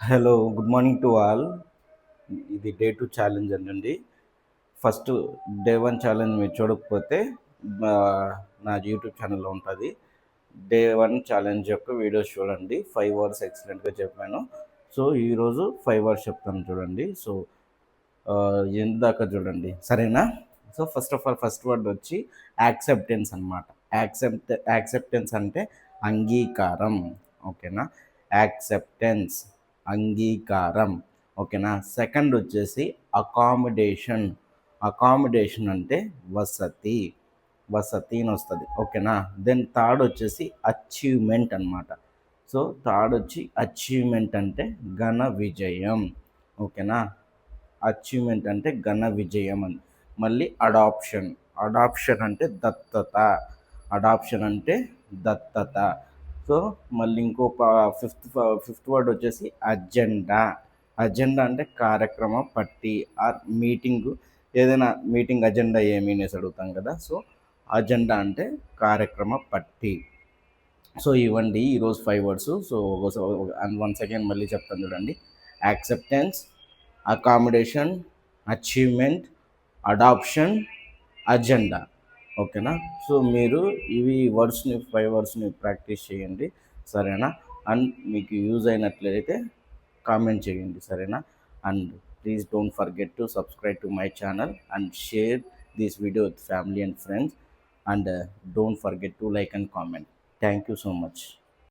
Hello, good morning to all. ఇది day 2 challenge అండి. First day 1 challenge మీరు చూడకపోతే నా యూట్యూబ్ ఛానల్లో ఉంటుంది. డే 1 ఛాలెంజ్ యొక్క వీడియోస్ చూడండి. 5 అవర్స్ ఎక్సలెంట్గా చెప్పాను. సో ఈరోజు 5 అవర్స్ చెప్తాను చూడండి. సో ఎంత దాకా చూడండి, సరేనా? So first of all first word వచ్చి యాక్సెప్టెన్స్ అనమాట. యాక్సెప్టెన్స్ అంటే అంగీకారం, ఓకేనా? యాక్సెప్టెన్స్, అంగీకారం, ఓకేనా? సెకండ్ వచ్చేసి అకామిడేషన్. అకామిడేషన్ అంటే వసతి, వసతి అని వస్తుంది, ఓకేనా? దెన్ థర్డ్ వచ్చేసి అచీవ్మెంట్ అనమాట. సో థర్డ్ వచ్చి అచీవ్మెంట్ అంటే ఘన విజయం, ఓకేనా? అచీవ్మెంట్ అంటే ఘన విజయం అని. మళ్ళీ అడాప్షన్, అడాప్షన్ అంటే దత్తత, అడాప్షన్ అంటే దత్తత. సో మళ్ళీ ఇంకో ఫిఫ్త్ వర్డ్ వచ్చేసి అజెండా. అజెండా అంటే కార్యక్రమ పట్టి ఆర్ మీటింగ్. ఏదైనా మీటింగ్ అజెండా ఏమీ అనేసి అడుగుతాం కదా. సో అజెండా అంటే కార్యక్రమ పట్టి. సో ఇవ్వండి ఈరోజు 5 వర్డ్స్. సో వన్ సెకండ్ మళ్ళీ చెప్తాను చూడండి. Acceptance, accommodation, achievement, adoption, agenda, ఓకేనా? సో మీరు ఇవి వర్డ్స్ని 5 వర్డ్స్ని ప్రాక్టీస్ చేయండి, సరేనా? అండ్ మీకు యూజ్ అయినట్లయితే కామెంట్ చేయండి, సరేనా? And please don't forget to subscribe to my channel and share this video with family and friends, and don't forget to like and comment. Thank you so much.